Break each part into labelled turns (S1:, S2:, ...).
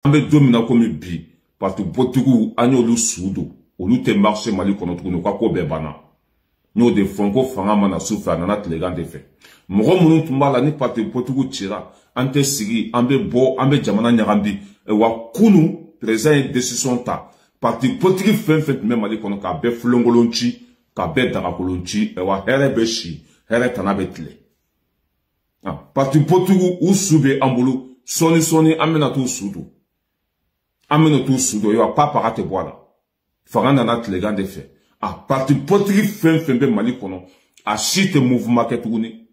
S1: Ambe domina comme bi parti potigu anyolu sudo olu te marché Mali kono tukuno kwa ko be bana nyo de fonko fanga mana soufa nana tlegan de fait mogo munu tumbala ni parti potigu tira ante sigi ambe bo ambe jamana nyagambi e wa kunu président décision ta parti potigu fen même Mali kono ka be flongolonchi ka be dagakolonchi e wa here beshi here tanabetle parti potigu usube ambulu soni amena tu sudo amène tout sous il va pas paraître voilà faranda nat les gars de fait parti potri fin Mali kono a cité mouvement ke tuguni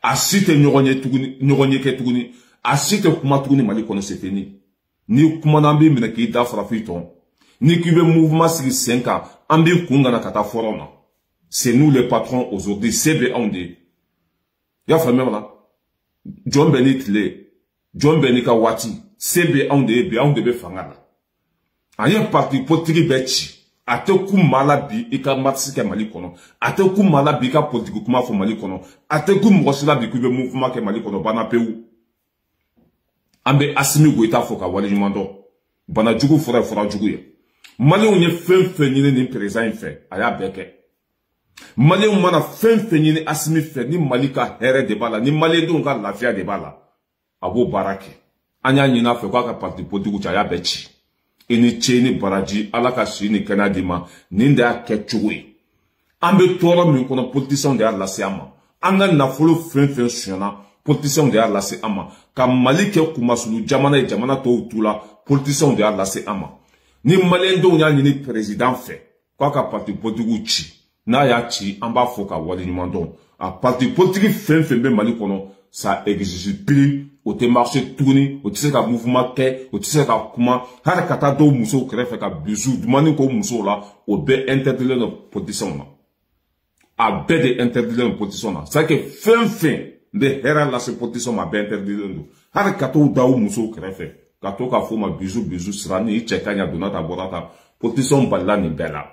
S1: a cité nyoronye ke tuguni a cité kuma tuguni Mali kono c'est fini ni kuma nambi mina ki da frafiton ni ki be mouvement sur 5 ans ambi kunga na kata forona c'est nous les patrons aujourd'hui CB on dit ya fa même là John Benitle John Benika Wati CB on de be fangala aya parti potri bechi ate ku malabi ika matsike Mali kono ate ku malabi ka politique kuma fo Mali kono ate ku mosila bi ku be mouvement ke Mali kono bana pewu ambe asimi goita fo ka wali mando bana jugu fora jugu ye Mali onye fen ni président fait aya beke Mali on mana fen ni asimi fait ni Mali ka here de bala ni Mali don ka lafia de bala abo barake anya nyina fe kwa ka parti politiku cha ya bechi ini cheni baraji alaka shini kanadima ninda kechuwe ambe toro min kono politicien de la siama anga na folo fen shona politicien de la siama ka malike kumasulu jamana to utula politicien de la siama ni malendo nya ni président fe kwa ka parti politiku chi na ya chi amba foka wali nyimandon a parti politique fen be Mali kono ça exige plus au te marché tourni au te ka mouvement ke au te ka kuma har kata do muso krefe ka bizu dumani ko muso la au be interdire no position na a be de interdire no position na ça que fin de hera la se position ma be interdire no har kata do muso krefe kato ka fo ma bizu srani chekanya donata borata position balla ni bela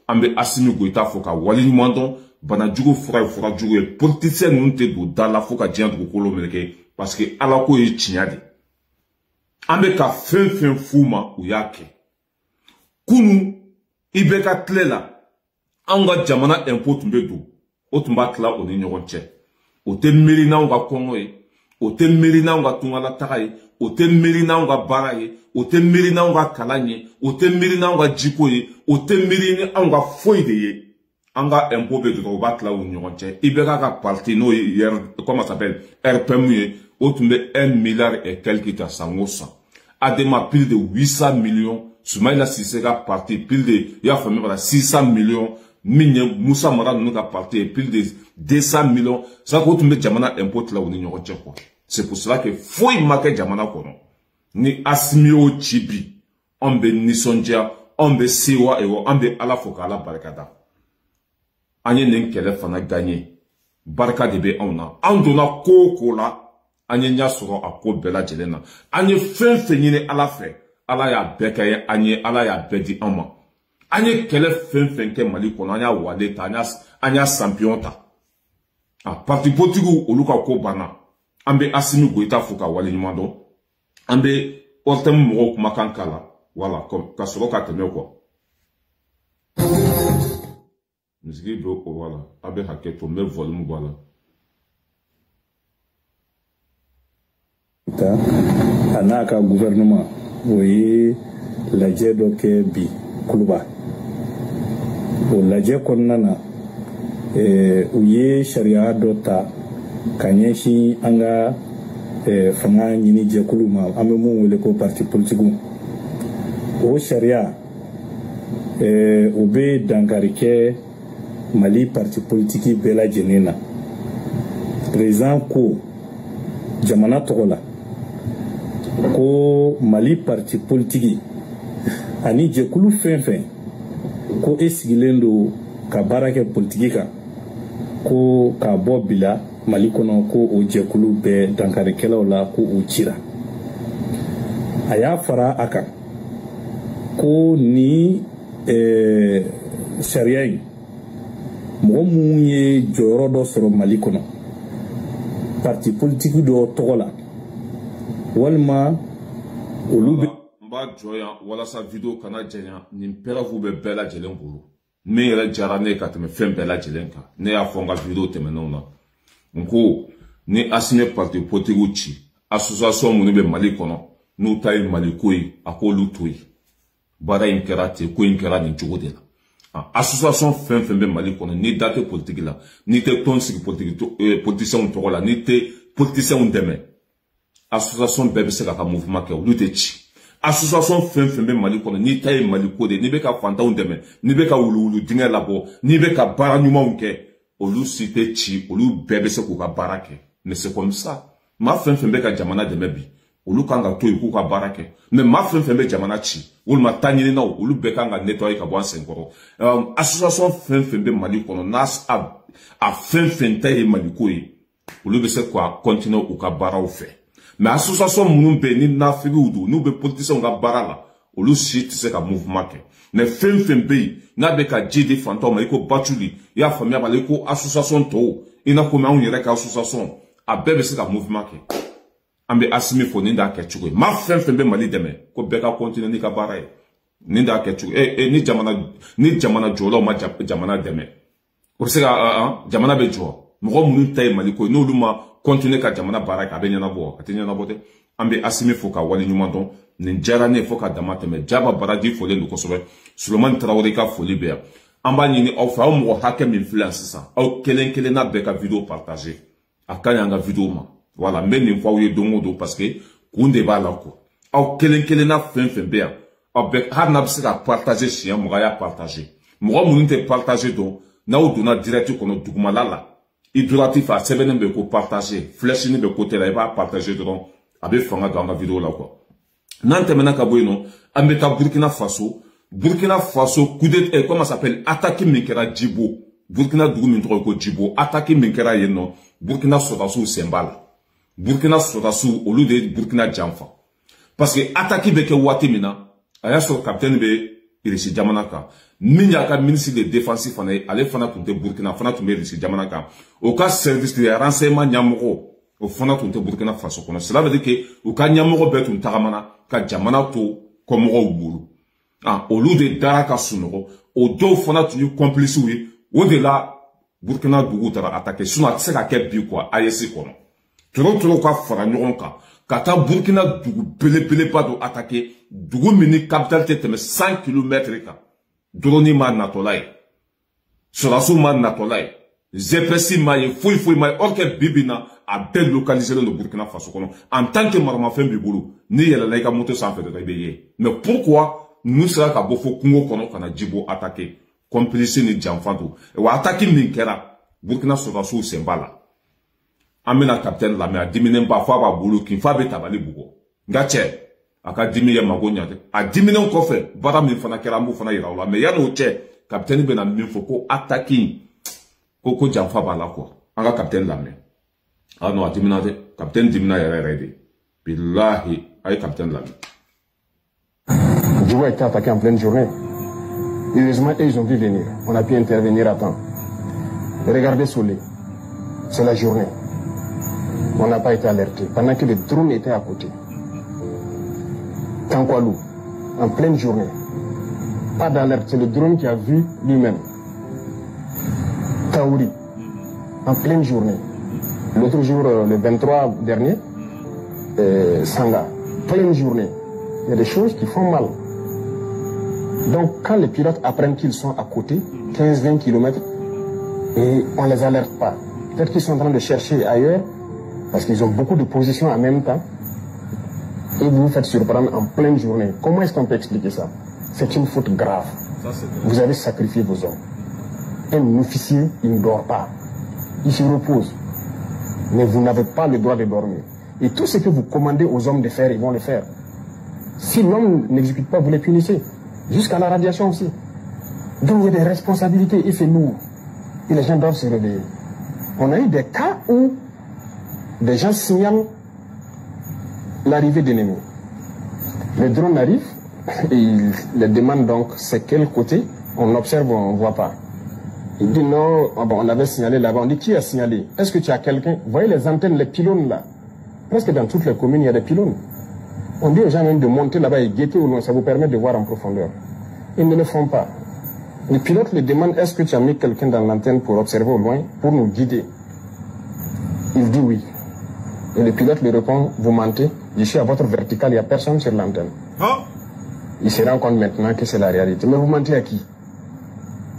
S1: ambe asimi goita fo ka wali ni mandon bana jugo fura jugo politicien nous te do dala fo ka dian do kolo meleke parce que ala ko e chinyadi ambe ka fen fuma uyake kunu ibeka tlela anga jamana impôt mbedo otumba tla oni nyogonche o te meri na nga kongo e o te meri na nga tungala takai o te meri na nga baraye o te meri na nga kalanye o te meri na nga jikoye o te meri na nga foide ye anga impôt be do batla o nyogonche ibeka ka parti no hier comment ça s'appelle RPM autumbe 1 milliard et quelques ta sangosa adema plus de 800 millions Soumaïla Sissega parti plus de ya famille voilà 600 millions minye Moussa Mara nous ka parti plus de 200 millions ça autumbe jamana impôt la o nyogonche quoi c'est pour cela que faut y marquer jamana kono ni asmio chibi ombe nisonja ombe siwa ewo ombe ala foka ala barakada anye nenkele fana gagné barka de be ona andona koko la anye nya soro ako bela jelena anye fen nyine ala fe ala ya bekaye anye ala ya bedi ama anye kele fen ke Mali kono anya wale ta anya champion ta parti politiku oluka ko bana ambe asimi goita fuka wale nyimando ambe ortem mo kuma kankala voilà comme ka soro ka teme quoi musique do ko voilà abe haketo me volume voilà
S2: anaka gouvernement oui lajɛ dɔ kɛ bi kuluba o lajɛ kɔnɔna na u ye sariya dɔ ta ka ɲɛsin an ka fanga ɲini jɛkulu ma an bɛ mun wele ko parti politiku o sariya o bɛ dankari kɛ Mali parti politiki bɛɛ lajɛlen na président ko jamana tɔgɔ la ko Mali parti politiki ani jɛkulu fɛn ko e sigilen do ka baara kɛ politiki kan ko ka bɔ bila Mali kɔnɔ ko o jɛkulu bɛɛ dankarikɛlaw la ko o cira a y'a fara a kan ko ni sariya in mɔgɔ mun ye jɔyɔrɔ dɔ sɔrɔ Mali kɔnɔ parti politique dɔ tɔgɔ la walima
S1: Mba joya wala sa vidéo kana jenya nimpera vous be bela jelen bulu me yere jarane ka teme fem bela jelen ka ne ya fonga vidéo teme nona nko ni asine parti potiruchi association munu be Mali kono no tay Mali koyi akolu toyi bara inkerate ko inkera ni jogode la association fem be Mali kono ni date politique la ni te tonsik politique politicien to la ni te politicien deme association bebe se ka mouvement ke lu te chi association fem be Mali kono ni tay Mali kode ni be ka fanta deme ni be ka wulu dinga labo ni be ka bara nyuma unke olu cité chi olu bebe se ko ka barake mais c'est comme ça ma fem be ka jamana deme bi olu kanga to ku ka barake mais ma fem be jamana chi olu ma tanyini na olu be kanga nettoyer ka bon senkoro association fem be Mali kono nas a fem tay Mali koyi olu be se ko continuer u ka bara u fe mais association munu be ni na figudu nu be politicien ga bara la olu si ti se ka mouvement ke mais fem be na be ka jidi fantôme iko batuli ya famia ba iko association to ina ko ma on yere ka association a bebe se ka mouvement ke ambe asimi fo ninda ke chugo ma fem be Mali deme ko be ka continuer ni ka bara e ninda ke chugo ni jamana jolo ma jamana deme o se ka jamana be jo mo munu tay Mali ko no luma continuer ka jamana bara ka be nyana bo atenya na bote ambe asimi fo ka wali nyuma don ni jarane fo ka damate me jaba baraji fo le ko sobe Suleiman Traoré ka foli be amba nyini o fa mo hakem influence sa o kelen na be ka vidéo partager akanya nga vidéo ma voilà mais ni fois où dongo parce que kunde ba la ko o kelen na fem be o be har na bisi ka partager chien mo ya partager mo mo nte partager do na o do na direct ko no duguma la idolatif a sebenen be ko partager flèche ni be côté là il va partager donc abe fanga dans la vidéo là quoi nante mena ka boyno ambe ta Burkina Faso coup de comment ça s'appelle attaquer Minkera Djibo Burkina dugu min tro ko Djibo attaquer Minkera yeno Burkina Sodasu sembal Burkina Sodasu au lieu de Burkina Jamfa parce que attaquer be ke wati mina aya so capitaine be irisi jamana ka minya ka ministre de défense fana ale fana tunte Burkina fana tumbe irisi jamana ka au cas service de renseignement nyamoko au fana tunte Burkina Faso kono cela veut dire que au cas nyamoko be tun tagamana ka jamana to komoro bulu au lieu de daraka sunoko au do fana tu complice oui au delà Burkina dugu tara attaquer sinon c'est ka ke bi quoi ayesi kono trop ka fara nyon ka kata Burkina dugu pele pas do attaquer dugu mini capital teme 100 km ka droni ma natolay Sodasu ma natolay ZPC ma ye fouille ma orke bibina a délocaliser le Burkina Faso kono en tant que marama fem bibulu ni yela laika moto sans fait de réveiller mais pourquoi nous sera ka bofo kungo kono kana Djibo attaquer complice ni jamfanto e wa attaquer Minkera Burkina Sodasu sembala amena capitaine la me a diminen ba fa ba bulu kin fa be tabali bugo ngache aka dimiye magonya de a diminen ko fe bara min fana kera mbu fana iraula me ya no che capitaine be na min fo ko attaquer ko jamfa ba la ko anga capitaine la me no a dimina de capitaine dimina ya ready billahi ay capitaine la me
S3: Djibo a été attaqué en pleine journée. Heureusement, ils ont vu venir. On a pu intervenir à temps. Regardez Solé. C'est la journée. On n'a pas été alerté. Pendant que le drone était à côté. Tankwalou, en pleine journée. Pas d'alerte. C'est le drone qui a vu lui-même. Taouri, en pleine journée. L'autre jour, le 23 dernier, Sanga, pleine journée. Il y a des choses qui font mal. Donc, quand les pilotes apprennent qu'ils sont à côté, 15-20 km, et on ne les alerte pas, peut-être qu'ils sont en train de chercher ailleurs, parce qu'ils ont beaucoup de positions en même temps, et vous vous faites surprendre en pleine journée. Comment est-ce qu'on peut expliquer ça? C'est une faute grave. Vous avez sacrifié vos hommes. Un officier, il ne dort pas. Il se repose. Mais vous n'avez pas le droit de dormir. Et tout ce que vous commandez aux hommes de faire, ils vont le faire. Si l'homme n'exécute pas, vous les punissez. Jusqu'à la radiation aussi. Donc il y a des responsabilités et c'est lourd. Et les gens doivent se réveiller. On a eu des cas où des gens signalent l'arrivée d'ennemis. Le drone arrive et il les demande donc c'est quel côté. On observe, on ne voit pas. Il dit non, on avait signalé là-bas. On dit qui a signalé? Est-ce que tu as quelqu'un? Vous voyez les antennes, les pylônes là. Presque dans toutes les communes, il y a des pylônes. On dit aux gens même de monter là-bas et guetter au loin, ça vous permet de voir en profondeur. Ils ne le font pas. Le pilote le demande, est-ce que tu as mis quelqu'un dans l'antenne pour observer au loin, pour nous guider? Il dit oui. Et le pilote lui répond, vous mentez, je suis à votre verticale, il n'y a personne sur l'antenne. Il se rend compte maintenant que c'est la réalité. Mais vous mentez à qui?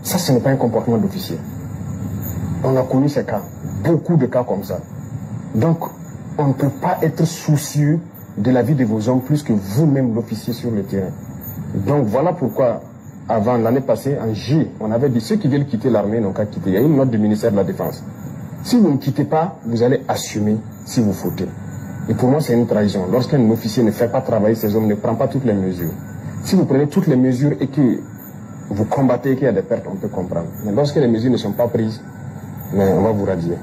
S3: Ça, ce n'est pas un comportement d'officier. On a connu ces cas, beaucoup de cas comme ça. Donc, on ne peut pas être soucieux de la vie de vos hommes plus que vous-même l'officier sur le terrain. Donc voilà pourquoi, avant l'année passée, en juillet, on avait dit ceux qui veulent quitter l'armée n'ont qu'à quitter. Il y a une note du ministère de la Défense. Si vous ne quittez pas, vous allez assumer si vous fautez. Et pour moi, c'est une trahison. Lorsqu'un officier ne fait pas travailler ses hommes, ne prend pas toutes les mesures. Si vous prenez toutes les mesures et que vous combattez et qu'il y a des pertes, on peut comprendre. Mais lorsque les mesures ne sont pas prises, mais on va vous radier.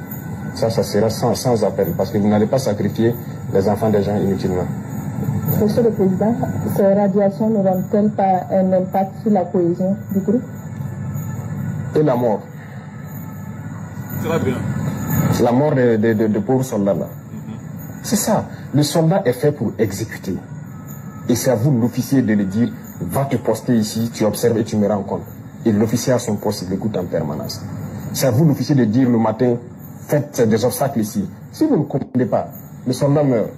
S3: Ça sera sans appel, parce que vous n'allez pas sacrifier les enfants des gens inutilement.
S4: Monsieur le Président, ces radiations n'auront-elles pas un impact sur la cohésion du groupe?
S3: Et la mort.
S1: Très bien.
S3: La mort de pauvres soldats là. C'est ça. Le soldat est fait pour exécuter. Et c'est à vous, l'officier, de le dire, va te poster ici, tu observes et tu me rends compte. Et l'officier à son poste, il écoute en permanence. C'est à vous, l'officier, de dire le matin, faites des obstacles ici. Si vous ne comprenez pas, le soldat meurt.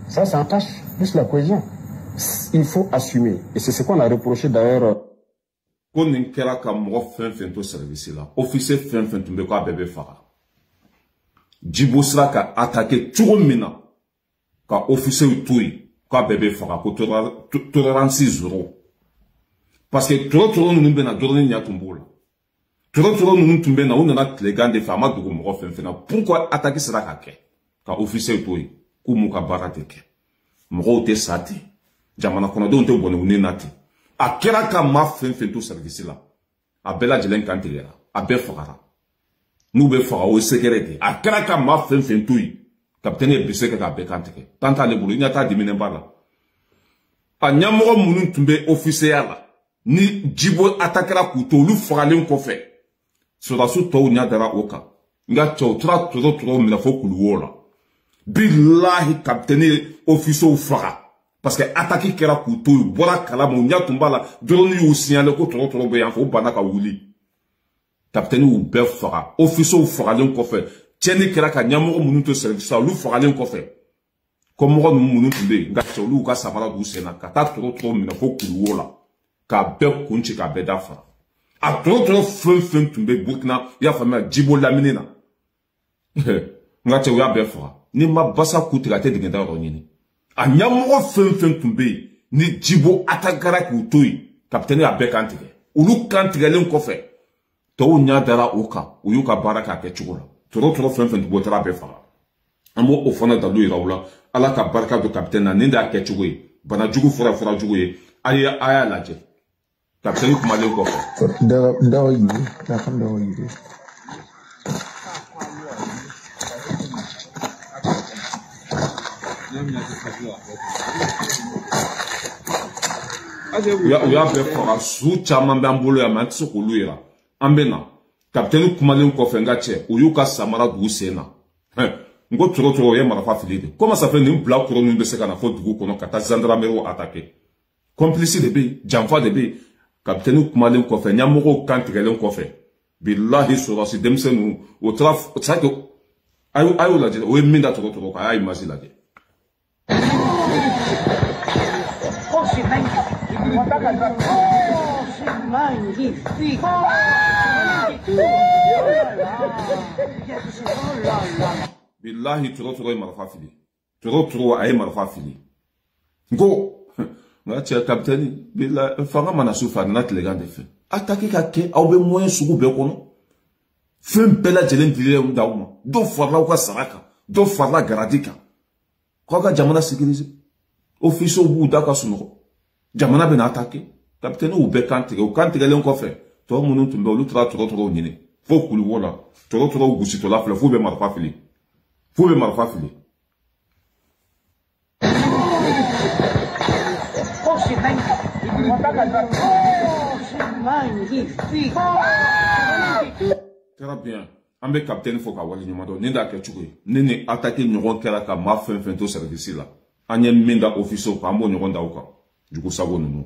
S3: Ça entache plus la cohésion. Il faut assumer. Et c'est ce qu'on a reproché d'ailleurs.
S1: Quand on a fait service là, officier fait un bébé fara. Djibo sera ka attaqué tout le monde. Ka officier touille, ka bébé fara, ko tolérance 0. Parce que tout nous bena dorni nya tumbola. Tout nous tumbe na on a les gants de femmes de gomo fait pourquoi attaquer sera ka ke? Ka officier touille, ku muka barateke. Mro te sati. Jamana kono don te bono unenati. A kera ka ma fait tout service là. A bela jelen kantigera, a be fara. Nous be fara o sécurité. A kera ka ma fait tout. Capitaine bise ka be kantige. Tanta le bulu nyata dimine bala. A nyamoro munu tumbe officier là. Ni Djibo attaquera couteau lu fralen ko fait. So da su to nya dara oka. Nga cho tra mi la fo kuluola. Billahi capitaine officier fara. Parce que attaquer kera couteau bora kala mo nya tumbala drone yu signaler ko tro be yan fo banaka wuli. Capitaine ou be fara. Officier fralen ko fait. Tieni kera ka nyamoro munu to service lu fralen ko fait. Comme mo munu tumbe nga cho lu ka samara du sena ka ta tro mi la fo kuluola. Ka be kunchi ka be dafa. A tro fin tumbe Burkina ya fama Djibo lamine na. Nga che ya be fara. Ni ma basa kutira te digenda ronyini. A nyamoro fin tumbe ni Djibo atakara kutoi capitaine a be kantige. Ulu kantige len ko fe. To nya dara oka, uyuka baraka ke chugula. Tro fin tumbe tra be fara. Amo ofona da lui raula ala ka baraka do capitaine na ninda ke chugui. Bana jugu fura jugu aya laje. Capitaine kuma len ko fe.
S3: Da yi, da kan da yi.
S1: Ya be fora su chama mbambolo ya matso kuluira ambena capitaine kumalen ko fenga che uyuka samara du sena ngo tro ye marafa filide comment ça fait une blague pour nous de ce kana faute du kono kata zandaramero attaquer complice de be jamfa de be capitaine kumalen ko fe nyamoko kantigelen ko fe billahi surasi demsenu o traf tsako ayo la je o minda tro ka ay imagine la je. Billahi tro ay marfa fili. Tro ay marfa fili. Go. Nga tia capitaine billahi fanga mana sufa na tlegan de fe. Attaquer ka ke au be moyen sugu be kono. Fem bela jelen dile ndauma. Do farla ka saraka. Do farla garadika. Ko ga jamana sécurisé. Officier bu daka suno. Jamana ben attaqué. Capitaine ou be kantige o kantige len ko fe. To munu tumbe olu tra tro nyine. Fo kulu wala. Tro gusi to la fle fo be marfa fili. Fo be marfa fili. Très bien. Ambe capitaine faut ka wali nyumado. Ninda ke chugwe. Nini attaquer nyoron kera ka ma fin to service là. anye minda officio pa ambo nyogonda uka juku sago nunu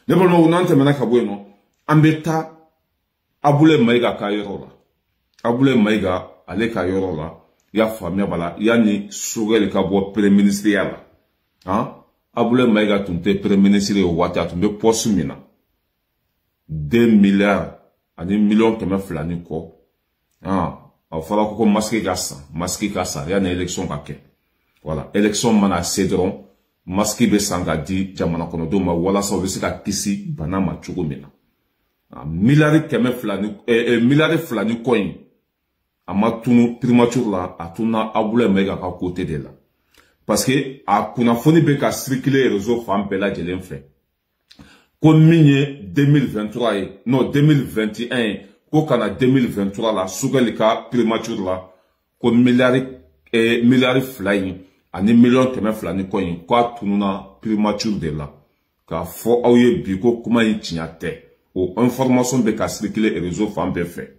S1: ne bolmo unante mena kabweno ambeta abule maiga ka yorola abule maiga ale ka yorola ya famia bala yani sugel ka bo premier ministre yala abule maiga tunte premier ministre o wata tumbe posu mina 2 milliards ani million keme flani ko a fala ko maski kasa ya na election ka ke voilà election mana cedron maski be sanga di jamana kono do ma wala so be sika kisi bana ma chugo mina milliard keme flani milliard flani coin ama tunu primature la atuna abule mega ka côté de la parce que a kuna foni be ka circuler réseau femme bela jelen fait comme minye 2023 non 2021 ko kana 2023 la sugalika primature la ko milliard flying ani million keme flani coin ko tununa primature de la ka fo awye bi ko kuma yi tinyate o information be ka circuler réseau femme be fait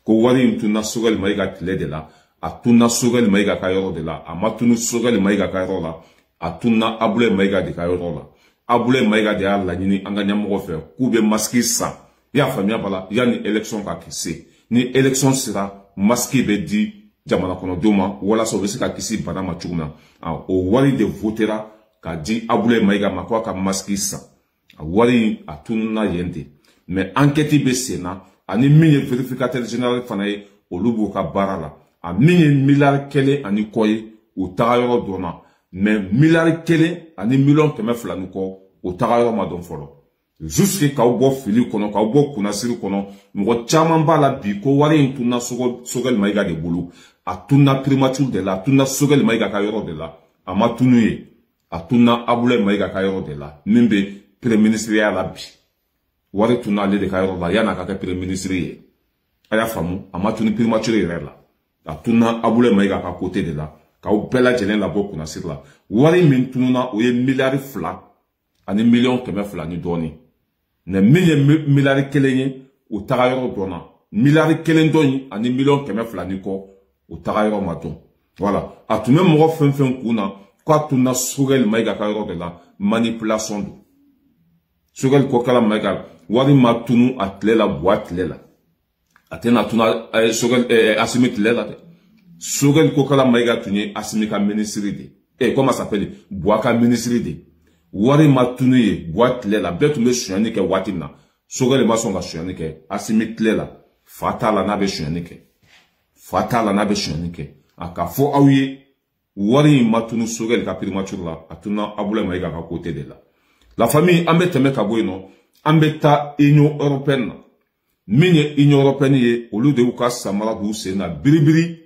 S1: ko wari tuna sugal maiga tile de la atuna sugal maiga kayoro de la amatunu sugal maiga kayoro la atuna abule maiga de kayoro la abule maiga de la nyini anganya mo fe kube maski sa ya famia bala yani election ka kisi ni election sera maski be di jamana kono doma wala so be ka kisi bana ma chugna o wari de votera ka di abule maiga makwa ka maski sa wari atuna yende mais enquête be sena ani minye vérificateur général fanaye olubu ka barala a minye milliard kele ani koy o tagayoro dona mais milliard kele ani million keme flanu ko o tagayoro ma don folo jusque ka bo fili kono ka bo kunasiri kono ngo chama bala bi ko wari tuna sogel maiga de bulu atuna primature de la tuna sogel maiga ka yoro de la ama tunuye atuna abule maiga ka yoro de la nimbe premier ministre ya la bi wari tuna le de kayoro la yana ka premier ministre ye aya famu amatuni primature yere la atuna abule maiga ka côté de la ka o bela jelen la boku na sir la wari min tununa o ye milliard fla ani million keme fla ni doni ne milliard kelenye o tagayoro dona milliard kelen doni ani million keme fla ni ko o tagayoro maton voilà atume mo fen kuna ko atuna sugel maiga kayoro de la manipulation do sugel ko kala maiga wari matunu atlela boîte lela atena tuna sogel asimit lela de sogel ko kala maiga tunye asimika ministry de comment ça s'appelle boaka ministry de wari matunu ye boîte lela betu me shani ke watina sogel ma songa shani ke asimit lela fatala na be shani ke aka fo awiye wari matunu sogel ka primature la atuna abule maiga ka côté de la famille ambeteme ka boyno ambeta Union européenne minye Union européenne ye olu de uka samara du sena biribiri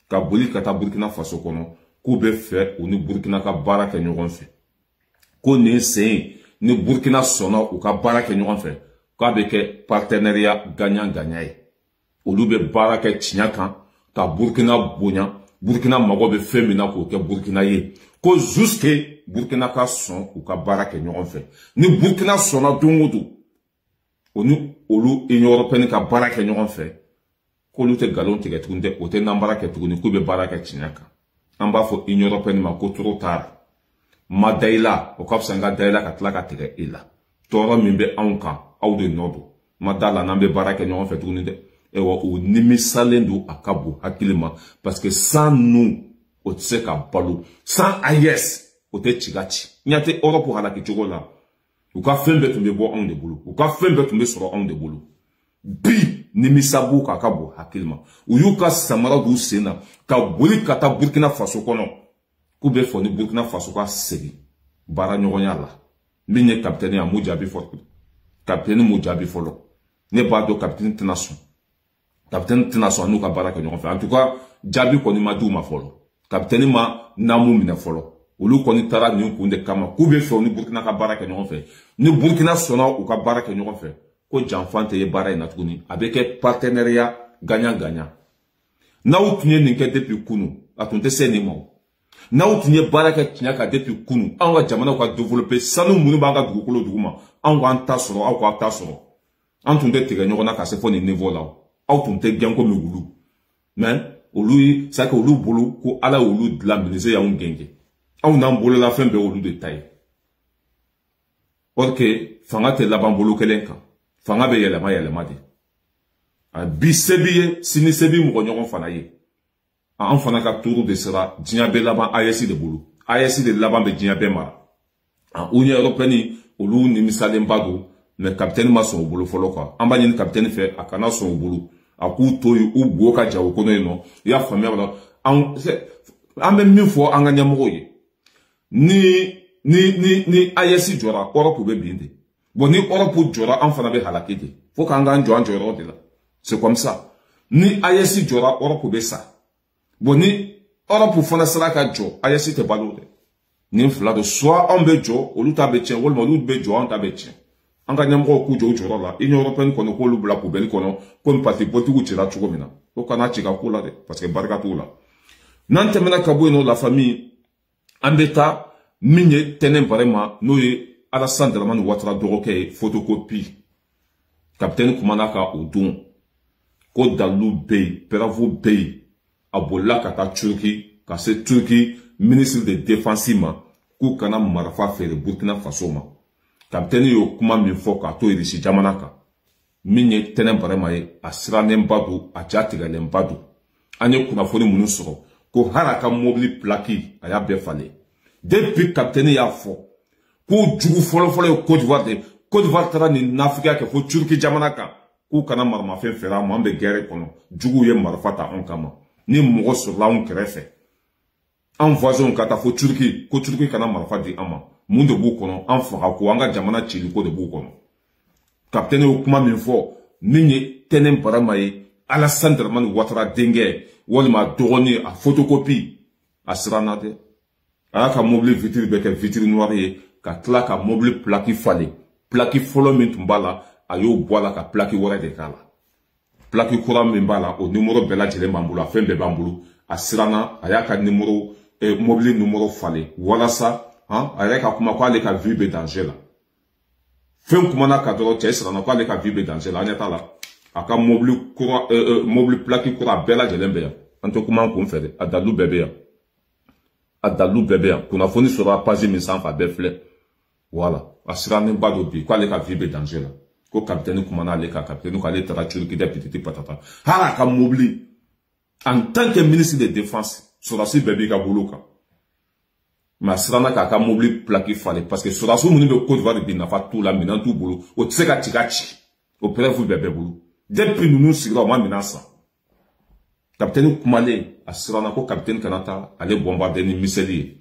S1: ka boli kata Burkina Faso kono ko be fe oni Burkina ka baraka nyogon fe ko ne sen ni Burkina sona uka baraka nyogon fe ka be ke partenariat gagnant-gagnant olu be baraka tinyaka ka Burkina bonya Burkina mago be femina ko ke Burkina ye ko jusque Burkina ka son ou ka baraka nyogon fe ni Burkina sona dungudu onu olu Union européenne ka baraka nyogon fe ko lu te galon te getunde o te nambara ke tuguni ko be baraka chinyaka amba fo Union européenne ma ko trop tard ma daila o ka sanga daila ka tlaka tege ila toro mimbe anka au de nodo ma dala nambe baraka nyogon fe tuguni de ewa o nimisalendu akabu hakilima parce que sans nous o tse ka balu sans AES o te chigachi nyate Europe hala ki chogola u ka fembe tumbe bo on de bulu u ka fembe tumbe soro on de bulu bi nimisabu ka kabu hakilima u yuka samara du sena ka buli kata Burkina Faso kono ku be fo ni Burkina Faso ka segi bara nyogonya la minye capitaine ya mujabi fo capitaine mujabi folo ne ba do capitaine tenation anu ka baraka nyogon fe en tout cas jabi ko ni madu ma folo capitaine ma namu mine folo olu ko ni tara ni kunde kama kube fe ni Burkina ka baraka nyogon fe ni Burkina sona u ka baraka nyogon fe ko janfante ye bara ina tuguni avec partenariat gagnant-gagnant na utunye ninke depuis kunu atunte seni mo na utunye baraka kinyaka depuis kunu anga jamana ko développer sanu munu banga dugukolo duguma anga anta soro au ko ata soro antunde tege nyogona ka se fo ni niveau là autunte gengo megulu mais olu saka olu bulu ko ala olu dlaminize ya ungenge On a un la fin de au de taille. Ok, fanga te laban bolo kelenka. Fanga be yelema de. A bi sebiye, sini sebi mo nyoron fana ye. A an fana ka touru de sera, dinya be laban ayesi de bolo. Ayesi de laban be dinya be mara. A Union Européenne, olu ni misalen bado, mais capitaine ma son bolo folo quoi. Amba ni capitaine fait, a kana son bolo. A ku toyi ou boka jawo kono no. Ya famia wala. An même mille fois an ganya moye. Ni ayesi jora, Europe be binde. Bon, ni Europe jora, an fana be halakete. Faut qu'an gan joan jora de là. C'est comme ça. Ni ayesi jora, Europe be ça. Bon, ni Europe fana sera ka jo, ayesi te balo de. Ni fla de soit on be jo, ou l'outa be tien, ou l'outa be jo, on ta be tien. An gan nyamro ku jo jora la. Union Européenne kono ko l'oubla poubelle kono, comme parti politique tira chuko mina. Faut qu'on a chika kula de, parce que barka tout là. Nante mena kaboueno la famille, ambeta, minye tenen barema, noye, Alassane Dramane Ouattara doroke, photocopie. Capitaine Koumanaka au don. Ko dalou bey, peravo bey, abola kata Turquie, kase Turquie, ministre de défense ma, kou kana marafa fere Burkina Faso ma. Capitaine yo kuma minfoka to irishi jamanaka. Minye tenen barema ye, asira nembadu, ajatiga nembadu. Anye kuna foni munusoro, ko haraka mobili plaki, aya befale. Depuis capitaine ya fo, ko jugu folo yo Côte d'Ivoire de, Côte d'Ivoire tara ni Nafrique ke fo Turquie jamanaka. Kou kana marma fen fera mo ambe guerre kono jugu ye marfata on kama ni mogo sur la on krefe en voisin kata fo Turquie ko Turquie kana marfa di ama mundo bu kono en fera ko anga jamana chili ko de bu kono capitaine o kuma min fo minye tenen paramaye Alassane Dramane Ouattara denge wolma dogoni a photocopie asrana de aka mobile vitre beke vitre noire ka tla ka mobile plaki fale plaki folo min tumbala ayo boala ka plaki wore de kala plaki kura mimbala o numéro bela jele bambulu a fembe bambulu a sirana ayaka numéro mobile numéro fale wala sa ayaka kuma kwa le ka vibe danger la fem kuma na ka doro che sirana kwa le ka vibe danger la anyata la aka mobile kura mobile plaki kura bela jele mbe ya anto kuma ko mfede adalu bebe ya kuna foni sura page 1100 befle voilà asirana bado bi kwa le ka vibe danger la ko capitaine Koumana leka capitaine ko ale tara Turquie de petite patata hala ka mobili en tant que ministre de défense Sorasi bébé ka boloka ma srana ka mobili plaki fale parce que Sorasi muni be Côte d'Ivoire bi na fa tout la minan tout bolo o tseka tikachi o prévu bébé bolo depuis nous sigra ma minasa capitaine Koumale asrana ko capitaine kanata ale bombarder ni miseli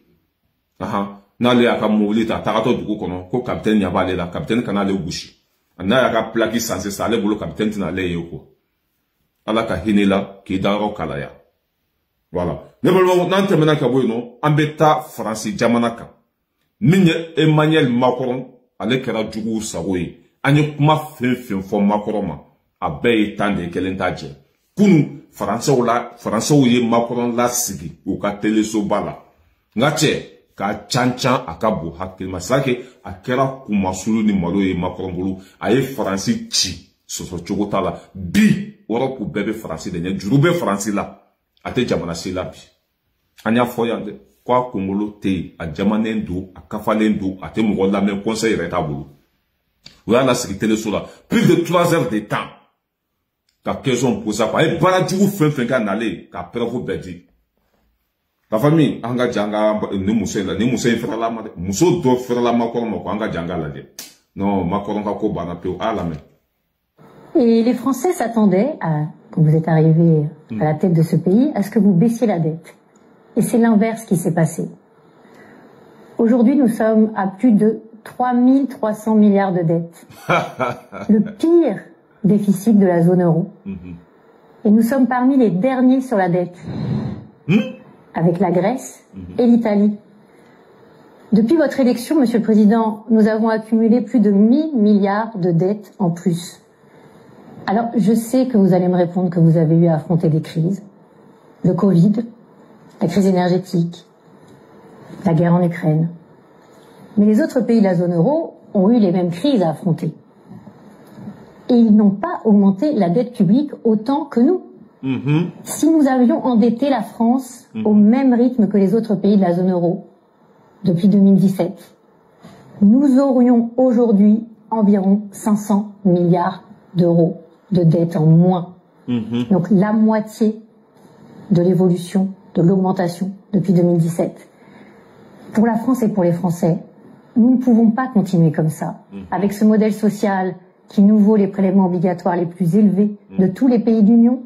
S1: na le aka mobili ta tarato duko kono ko capitaine nyabale la capitaine kanale ubushi na yaka plaki sanse sa ale bolo capitaine tina le yoko ala ka hinela ki daro kalaya voilà ne bolo nan temena ka boyno ambeta France jamanaka minye Emmanuel Macron ale kera jugu sagoyi anye kuma fen fo Macron ma abe tande kelentaje kunu France ye Macron la sigi o ka teleso bala ngache ka chanchan akabu hakil masake akera kumasulu ni malo ye Macron bulu aye France chi soso chogotala bi Europe bebe France de nya jurube France la ate jamana sila bi anya foyande kwa kongolo te a jamanendo akafalendo ate mo la men conseil reta bulu wala la sécurité sur la plus de 3 heures de temps ka question posa pa e bara jugu fen ka nale ka prévo bedi la famille anga janga ni muso fera la ma muso do fera la Macron ko anga janga la de non Macron ka ko bana pe ala me.
S5: Et les Français s'attendaient à, quand vous êtes arrivé à la tête de ce pays, à ce que vous baissiez la dette. Et c'est l'inverse qui s'est passé. Aujourd'hui, nous sommes à plus de 3300 milliards de dettes. Le pire déficit de la zone euro. Et nous sommes parmi les derniers sur la dette. Avec la Grèce et l'Italie. Depuis votre élection, Monsieur le Président, nous avons accumulé plus de 1000 milliards de dettes en plus. Alors, je sais que vous allez me répondre que vous avez eu à affronter des crises. Le Covid, la crise énergétique, la guerre en Ukraine. Mais les autres pays de la zone euro ont eu les mêmes crises à affronter. Et ils n'ont pas augmenté la dette publique autant que nous. Si nous avions endetté la France au même rythme que les autres pays de la zone euro, depuis 2017, nous aurions aujourd'hui environ 500 milliards d'euros de dette en moins. Donc la moitié de l'évolution, de l'augmentation depuis 2017. Pour la France et pour les Français, nous ne pouvons pas continuer comme ça, avec ce modèle social qui nous vaut les prélèvements obligatoires les plus élevés de tous les pays de l'Union,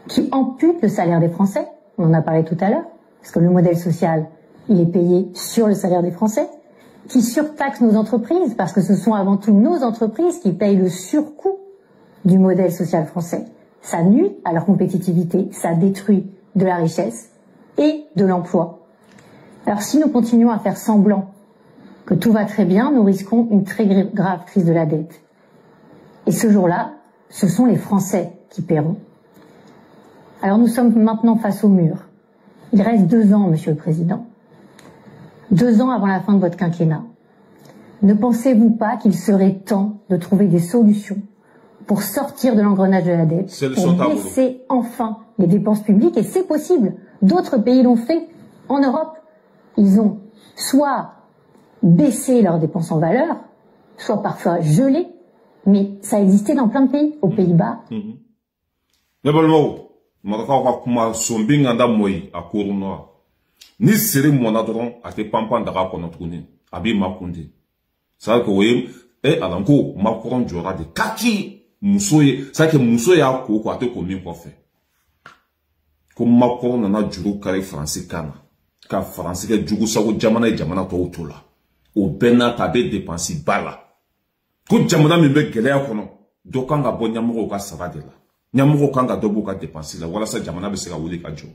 S5: qui ampute le salaire des Français, on en a parlé tout à l'heure, parce que le modèle social, il est payé sur le salaire des Français, qui surtaxe nos entreprises, parce que ce sont avant tout nos entreprises qui payent le surcoût du modèle social français. Ça nuit à leur compétitivité, ça détruit de la richesse et de l'emploi. Alors si nous continuons à faire semblant que tout va très bien, nous risquons une très grave crise de la dette. Et ce jour-là, ce sont les Français qui paieront. Alors nous sommes maintenant face au mur. Il reste 2 ans, Monsieur le Président. 2 ans avant la fin de votre quinquennat. Ne pensez-vous pas qu'il serait temps de trouver des solutions pour sortir de l'engrenage de la dette, pour baisser enfin les dépenses publiques, et c'est possible. D'autres pays l'ont fait. En Europe, ils ont soit baissé leurs dépenses en valeur, soit parfois gelé, mais ça existait dans plein de pays, aux Pays-Bas.
S1: Ni sere mona doron ate pampan daga kono tuguni abi makundi sa ko we alanko makuron jora de kaki musoye sa ke musoye ko ate ko min ko fe ko makuron na juru kare français kana ka français ke jugu sa ko jamana to utola o bena tabe dépenser bala ko jamana mi be gele akono do kanga bo nyamugo ka sarade la nyamugo kanga dobo ka dépenser la wala sa jamana be se ka wuli ka jo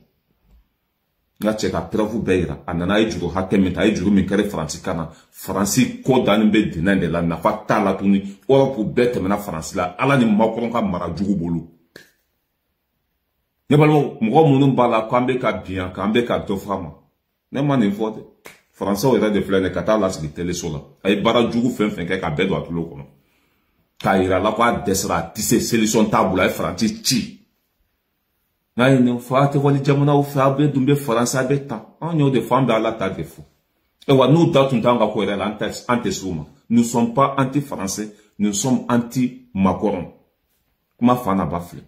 S1: nga cheka preuve beira anana ejuru hakemeta ejuru min kare France kana France ko dan be dinande la na fata la tuni Europe bete mena France la ala ni makron ka mara jugu bolu ne balmo mo munun bala kambe ka bien kambe ka doframa ne mane vote France o era de flene kata la sigi tele sola ay bara jugu fen ka bedo atulo kono kaira la kwa desra tise solution tabula France chi Nai ne fa te wali jamana u fa be dumbe France abeta onyo de femme à la ta defo et wa nous datun tanga ko era anti-suma nous sommes pas anti-français nous sommes anti-Macron kuma fana bafle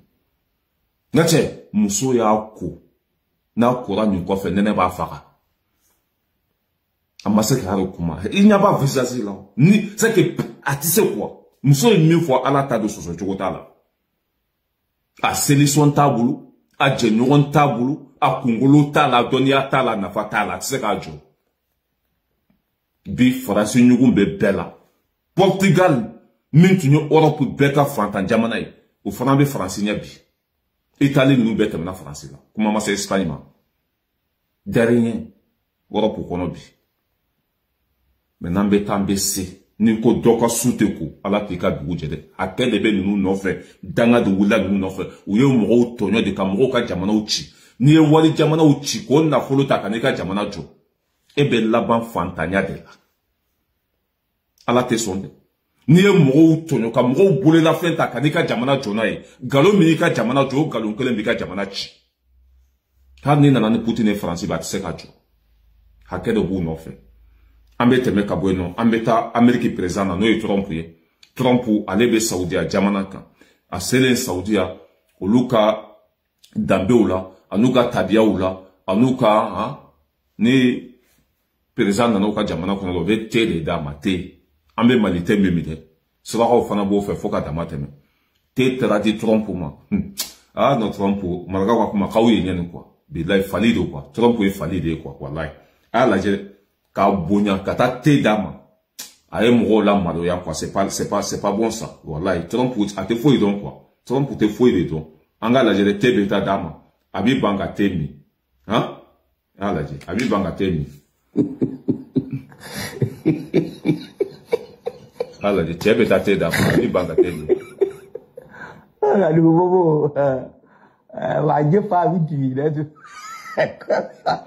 S1: nache muso ya ko na kora nyu ko fe nene ba faka amase ka ro kuma il n'y a pas visage là ni c'est que atise quoi muso une mille fois à la ta de so jogota là a solution tabulu a jenon tabulu a kungulu tala donia tala nafa tala tse ka jo bi France nyugu be bela Portugal mintunyo Europe beka fantan jamana yi o fana be France nya bi Italie nu beta na France la kuma ma se Espagne ma derrière Europe kono bi maintenant be tambe se ni ko doka suteko ala tika bi wujede akede be nunu no fe danga de wula nunu no fe uye mo tonyo de ka mo ka jamana uchi ni e wali jamana uchi ko na folo takanika jamana jo ebe laban fantanya de la ala te sonde ni e mo tonyo ka mo bole la fe takanika jamana jo na e galo minika jamana jo galo nkele mbika jamana chi ha ni na ni Putin e France ba tseka jo hakede bu no fe ambete me kabweno ambeta Ameriki prezana no e Trump ye Trump alebe Saudia jamana kan a sele Saudia oluka dambeula anuka tabiaula anuka ni prezana no ka jamana kono lo ve tele da mate ambe malite memide sura ko fana bo fe foka da mate me te tradi Trump ma no Trump marga kwa kuma kawi nyene kwa billahi falido kwa Trump e falide kwa wallahi ala je ka bonya kata te dama aye mo la malo ya quoi c'est pas bon ça wallahi Trump a te foi donc quoi Trump te foi de donc anga la jere te beta dama abi banga temi ala je abi banga temi ala je te beta te dama abi banga temi
S6: ala du bobo wa je pa bi tu là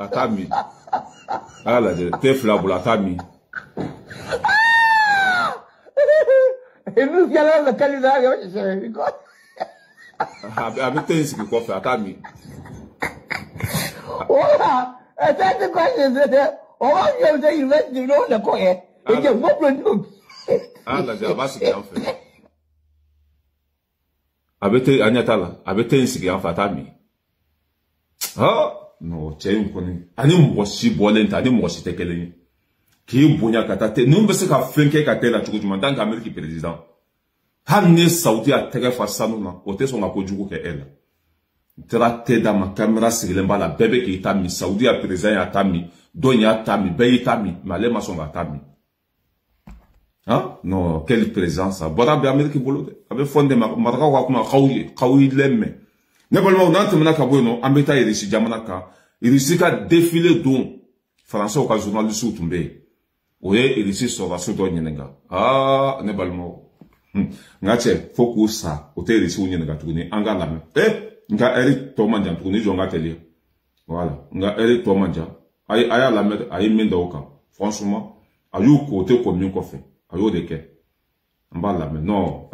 S1: atami ala de te flabula tami
S6: et nous qui allons le candidat je quoi
S1: avec tes ce qui quoi fait atami
S6: voilà c'est quoi je On va dire il reste du nom de quoi et que vous prenez.
S1: Ah la jaba c'est en fait. Abete anyatala, abete insigi en fatami. Ah non, tiens on connaît. Ani mwosi bolenta, ani mwosi tekele. Qui bonya katate, nous me se ka fenke katela tukujuma dans l'Amérique président. Hanne Saudi a tege face nous na, ote son akojugo ke elle. Trate da ma caméra sigilemba la bébé qui tami Saudi a président ya tami, donya tami, beyi tami, malema son tami. Hein? Non, quelle présence. Bora be Amérique bolode. Abe fonde maraka wa kuma kawi lemme. Ne balma on ante mena kabo no, ambeta irisi jamana ka, irisi ka défilé don. Français au cas journaliste ou tombé. Oye irisi sora so do nyenga. Ah, ne balma. Ngache focus ça, ote irisi nyenga tukuni anga lame. Nga Eric Tomanja tukuni jonga télé. Voilà, nga Eric Tomanja. Aya lame ay menda oka. Franchement, ayu côté comme mieux qu'on fait. Non,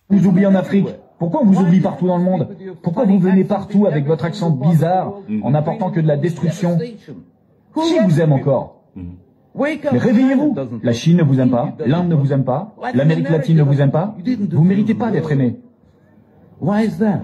S7: vous oubliez en Afrique. Pourquoi on vous oublie partout dans le monde? Pourquoi vous venez partout avec votre accent bizarre en apportant que de la destruction? Qui vous aime encore? Mais réveillez-vous. La Chine ne vous aime pas, l'Inde ne vous aime pas, l'Amérique latine ne vous aime pas. Vous ne méritez pas d'être aimé.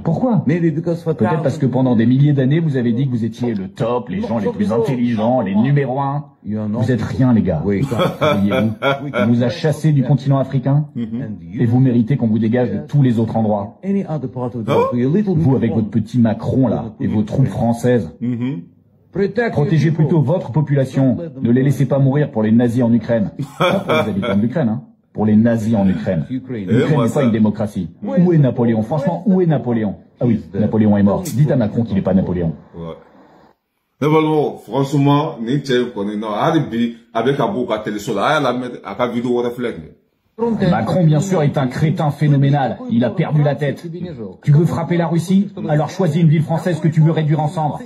S7: Pourquoi? Peut-être parce que pendant des milliers d'années, vous avez dit que vous étiez le top, les gens les plus intelligents, les numéros 1. Vous êtes rien, les gars. On vous a chassé du continent africain et vous méritez qu'on vous dégage de tous les autres endroits. Vous, avec votre petit Macron, là, et vos troupes françaises. Protégez plutôt votre population. Ne les laissez pas mourir pour les nazis en Ukraine. Pas pour les habitants de l'Ukraine, hein. Pour les nazis en Ukraine. L'Ukraine n'est pas une démocratie. Où est Napoléon? Franchement, où est Napoléon? Ah oui, Napoléon est mort. Dites à Macron qu'il n'est pas Napoléon.
S1: Franchement, avec un beau télé sur la vidéo réflexe.
S7: Macron, bien sûr, est un crétin phénoménal. Il a perdu la tête. Tu veux frapper la Russie? Alors choisis une ville française que tu veux réduire en cendres.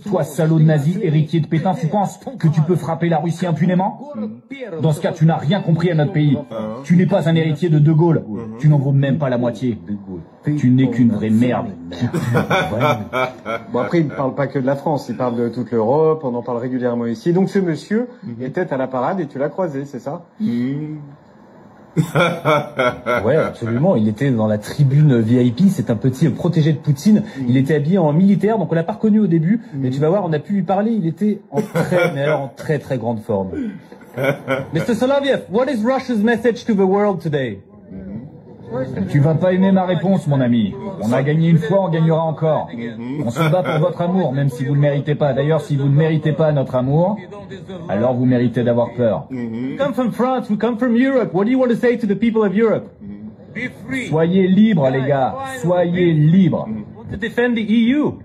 S7: Toi, salaud de nazi, héritier de Pétain, tu penses que tu peux frapper la Russie impunément? Dans ce cas, tu n'as rien compris à notre pays. Tu n'es pas un héritier de De Gaulle. Tu n'en vaux même pas la moitié. Tu n'es qu'une vraie merde.
S8: Bon, après, il ne parle pas que de la France, il parle de toute l'Europe, on en parle régulièrement ici. Donc ce monsieur était à la parade et tu l'as croisé, c'est ça?
S9: Ouais, absolument. Il était dans la tribune VIP. C'est un petit protégé de Poutine. Il était habillé en militaire, donc on l'a pas reconnu au début. Mais tu vas voir, on a pu lui parler. Il était en très très grande forme. Mr. Soloviev, what is Russia's message to the world today?
S7: Tu vas pas aimer ma réponse, mon ami. On a gagné une fois, on gagnera encore. On se bat pour votre amour, même si vous ne le méritez pas. D'ailleurs, si vous ne méritez pas notre amour, alors vous méritez d'avoir peur.
S9: We come from France, we come from Europe. What do you want to say to the people of Europe?
S7: Soyez libres, les gars. Soyez libres.
S9: To defend the EU.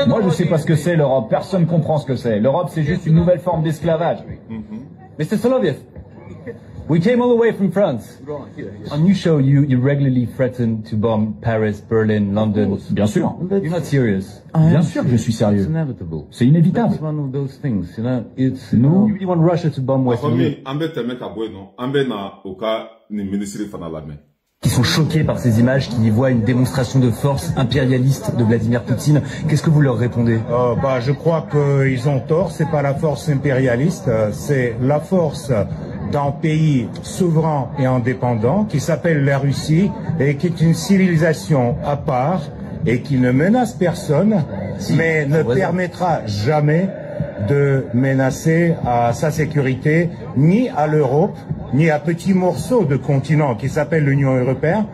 S7: Moi, je sais pas ce que c'est, l'Europe. Personne comprend ce que c'est. L'Europe, c'est juste une nouvelle forme d'esclavage.
S9: Mr. Soloviev, we came all the way from France. On your show, you regularly threaten to bomb Paris, Berlin, London.
S7: Bien sûr.
S9: You're not serious.
S7: Bien sûr que je suis sérieux. C'est inévitable.
S9: Nous, you want Russia to bomb West qui sont choqués par ces images, qui y voient une démonstration de force impérialiste de Vladimir Poutine. Qu'est-ce que vous leur répondez?
S10: Je crois qu'ils ont tort. C'est pas la force impérialiste, c'est la force d'un pays souverain et indépendant qui s'appelle la Russie et qui est une civilisation à part et qui ne menace personne, mais ne permettra jamais de menacer à sa sécurité, ni à l'Europe, ni à petit morceau de continent qui s'appelle l'Union européenne,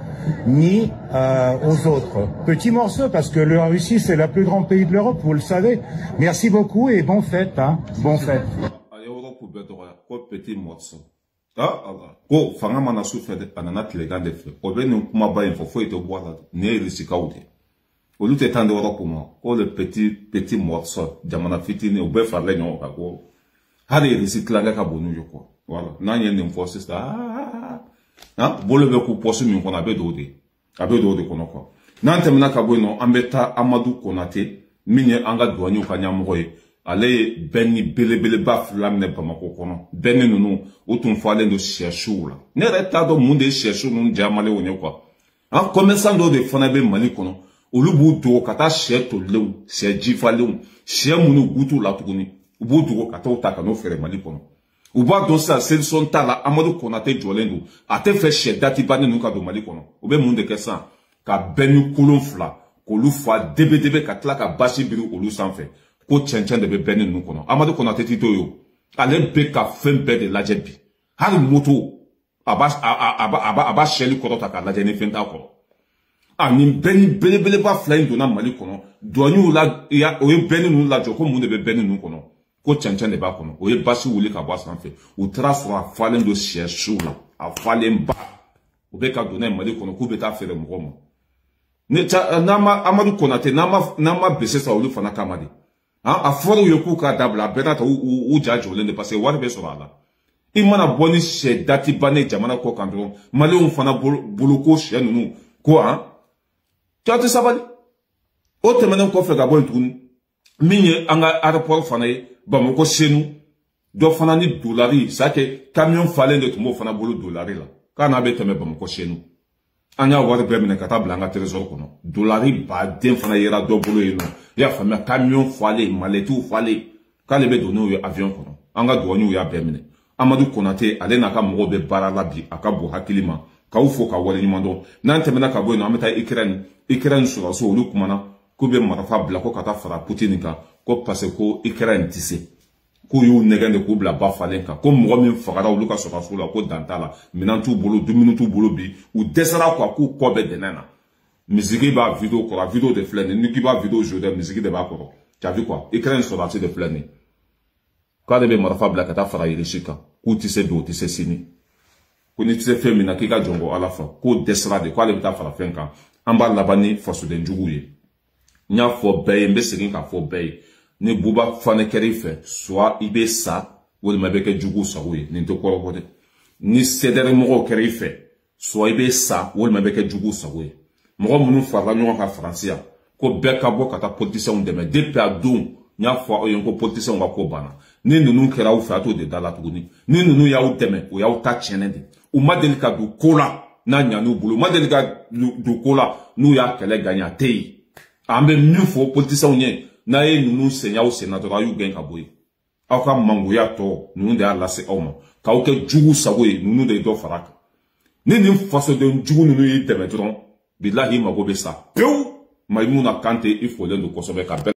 S10: ni aux autres petits morceaux, parce que la Russie, c'est le plus grand pays de l'Europe, vous le savez. Merci beaucoup et bonne fête, hein. Bonne fête.
S1: Petit morceau. Ko fanga mana su fede anana tlegan de fe. Obenu kuma ba info fo ito boala ne risika ude. Olu te tande Europe mo. Ko le petit morceau jamana fitini obe farle nyo ka ko. Hade risikla ka bonu yo ko. Voilà. Na yen ne force sta. Bolo be ku posu mi kona be dode. Abe dode kono ko. Nante mna ka bono ambeta Amadou Konaté minye anga douani ka nyamoye. Ale benni belebele baf lamne Bamako kono benni nunu utun falen do cherchou la ne reta do munde cherchou nun jamale wonye kwa commerçant do de fana be Mali kono olubu do kata cheto lew che jifalew che munu gutu la tukuni u b'u dogo ka taa ta ka n'o feere Mali kɔnɔ u b'a dɔn sisan solution t'a la Amadu Konate jɔlen don a tɛ fɛ sɛ dati bannen ninnu ka don Mali kɔnɔ u bɛ mun de kɛ sisan ka bɛn ni kolon fila k'olu fa debe ka tila ka basi biri olu sanfɛ ko cɛncɛn de bɛ bɛn ni ninnu kɔnɔ Amadu Konate ti to ye o ale bɛ ka fɛn bɛɛ de lajɛ bi hali moto a b'a sɛli kɔrɔ ta k'a lajɛ ni fɛn t'a kɔrɔ ani bɛn ni belebeleba fila in donna Mali kɔnɔ dɔnniw la o ye bɛn ninnu lajɔ ko mun de bɛ bɛn ninnu kɔnɔ ko cɛncɛn de b'a kɔnɔ o ye basi wuli ka bɔ a sanfɛ u taara sɔrɔ a falen don sɛ su la a falen ba u bɛ ka donna Mali kɔnɔ k'u bɛ taa feere mɔgɔw ma n'an ma Amadu Konate n'an ma bese sa olu fana kama de a fɔra u ye k'u k'a dabila a bɛɛ n'a ta u ja jɔlen de parce que wari bɛ sɔrɔ a la i mana bɔ ni sɛ dati bannen jamana kɔ kan dɔrɔn Maliɲɛnw fana bolo ko sɛ ninnu ko cɛ tɛ sabali o tɛmɛnen kɔfɛ ka bɔ yen tuguni min ye an ka aéroport fana ye Bamako Senu dɔ fana ni dolari c'est à dire camion falen de tun b'o fana bolo dolari la k'a n'a bɛ tɛmɛ Bamako Senu an y'a wari bɛɛ minɛ ka taa bila an ka trésor kɔnɔ dolari baden fana yera dɔ bolo yen nɔ i y'a faamuya camion falen maletiw falen k'ale bɛ don n'o ye avion kɔnɔ an ka douaniers y'a bɛɛ minɛ Amadu Konate ale n'a ka mɔgɔw bɛ baara la bi a ka bon hakili ma k'aw fo ka wale ɲuman dɔn n'an tɛmɛna ka bɔ yen nɔ an bɛ taa Ukraine sɔrɔso olu kumana k'u bɛ marifa bila ko ka taa fara Poutine kan ko parce que ko Ukraine tɛ se k'u y'u nɛgɛn de k'u bila ba falen kan ko mɔgɔ min fagara olu ka sɔrɔso la ko dan t'a la minɛn t'u bolo dumuni t'u bolo bi u dɛsɛra quoi k'u kɔ bɛ dɛnɛn na misiki b'a vidéo kɔrɔ a vidéo de filɛ nin ni k'i b'a vidéo joué dɛ misiki de b'a kɔrɔ tu as vu quoi Ukraine sɔrɔsi de filɛ nin k'ale bɛ marifa bila ka taa fara Russie kan k'u tɛ se don u tɛ se sini ko ni tɛ se fɛn min na k'i ka jɔn ko Ala fɛ k'o dɛsɛra de k'ale bɛ taa fara fɛn kan an b'a laban ni fasoden jugu ye n y'a fɔ bɛɛ ye n bɛ segin k'a fɔ bɛɛ ye ni buba fana kɛr'i fɛ soit i bɛ sa walima i bɛ kɛ jugu sago ye nin tɛ kɔrɔbɔ dɛ ni CDR mɔgɔw kɛr'i fɛ soit i bɛ sa walima i bɛ kɛ jugu sago ye mɔgɔ minnu farala ɲɔgɔn kan Faransi yan ko bɛɛ ka bɔ ka taa politiciens dɛmɛ depuis a don n y'a fɔ aw ye ko politiciens ka ko banna ni ninnu kɛra aw fɛ a t'o de da la tuguni ni ninnu y'aw dɛmɛ o y'aw ta tiɲɛnen de u ma deli ka don ko la n'a ɲan'u bolo u ma deli ka don ko la n'u y'a kɛlɛ gagné a tɛ yen an bɛ min fɔ politiciens ye n'a ye ninnu sen y'aw sen na dɔrɔn a y'u gɛn ka bɔ yen aw ka mangoya tɔ ninnu de y'a lase aw ma k'aw kɛ jugu sago ye ninnu de ye dɔ fara a kan ni nin fasoden jugu ninnu y'i dɛmɛ dɔrɔn bilahi mago bɛ sa pewu Maïmouna Kanté i folen don kosɛbɛ ka bɛɛ